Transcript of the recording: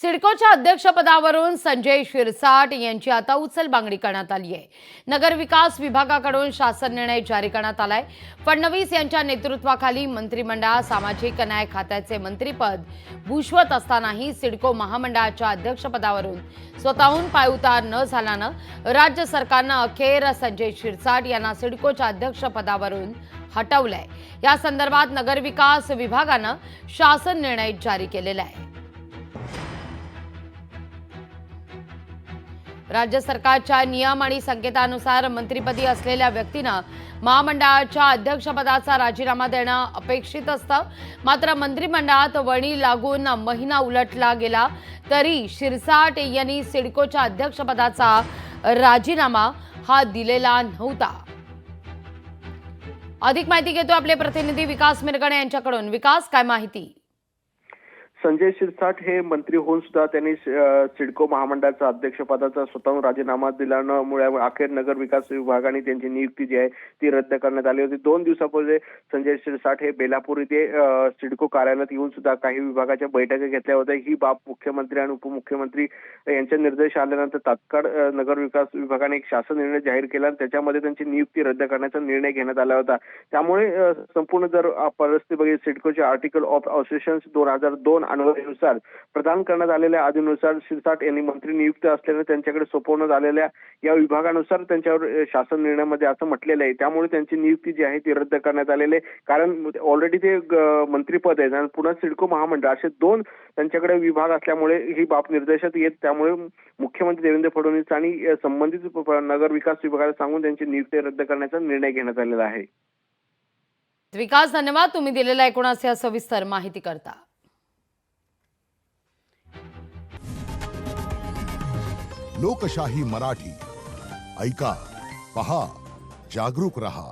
सिडकोच्या अध्यक्षपदावरून संजय शिरसाट यांची आता उचलबांगडी करण्यात आली आहे। नगर विकास विभागाकडून शासन निर्णय जारी करण्यात आलाय। फडणवीस यांच्या नेतृत्वाखाली मंत्रिमंडळात सामाजिक न्याय खात्याचे मंत्रीपद भूषवत असतानाही सिडको महामंडळाच्या अध्यक्षपदावरून स्वतःहून पायउतार न झाल्यानं राज्य सरकारनं अखेर संजय शिरसाट यांना सिडकोच्या अध्यक्षपदावरून हटवलंय। या संदर्भात नगर विकास विभागानं शासन निर्णय जारी केलेला आहे। राज्य सरकारच्या नियम आणि संकेतानुसार मंत्रिपदी असलेल्या व्यक्तीनं महामंडळाच्या अध्यक्षपदाचा राजीनामा देणं अपेक्षित असतं। मात्र मंत्रिमंडळात वणी लागून महिना उलटला गेला तरी शिरसाट यांनी सिडकोच्या अध्यक्षपदाचा राजीनामा हा दिलेला नव्हता। अधिक माहिती घेतो आपले प्रतिनिधी विकास मिरगणे यांच्याकडून। विकास, काय माहिती? संजय शिरसाट हे मंत्री होऊन सुद्धा त्यांनी सिडको महामंडळाचा अध्यक्षपदाचा स्वतःहून राजीनामा दिल्यामुळे अखेर नगर विकास विभागाने त्यांची नियुक्ती जी आहे ती रद्द करण्यात आली होती। 2 दिवसापूर्वी संजय शिरसाट हे बेलापूर येथे सिडको कार्यालयात येऊन सुद्धा काही विभागाच्या बैठका घेतल्या होत्या। ही बाब मुख्यमंत्री आणि उपमुख्यमंत्री यांच्या निर्देश आल्यानंतर तात्काळ नगर विकास विभागाने एक शासन निर्णय जाहीर केला आणि त्याच्यामध्ये त्यांची नियुक्ती रद्द करण्याचा निर्णय घेण्यात आला होता। त्यामुळे संपूर्ण जर परिस्थिती बघितली, सिडकोचे आर्टिकल ऑफ असोसिएशन 2002 अन्वयानुसार प्रदान करण्यात आलेल्या अधीनुसार शिरसाट यांनी मंत्री नियुक्त असल्याने त्यांच्याकडे सोपवण्यात आलेल्या या विभागानुसार त्यांच्यावर शासन निर्णयामध्ये असं म्हटलेलं आहे। त्यामुळे त्यांची नियुक्ती जी आहे ती रद्द करण्यात आलेली आहे, कारण ऑलरेडी ते मंत्रीपद आहे आणि पुन्हा सिडको महामंडळ असे 2 त्यांच्याकडे विभाग असल्यामुळे ही बाब निर्देशात येत। त्यामुळे मुख्यमंत्री देवेंद्र फडणवीस आणि संबंधित नगर विकास विभागाला सांगून त्यांची नियुक्ती रद्द करण्याचा निर्णय घेण्यात आलेला आहे। विकास, धन्यवाद तुम्ही दिलेल्या एकूण अशा सविस्तर माहिती करता। लोकशाही मराठी ऐका, पहा, जागरूक रहा।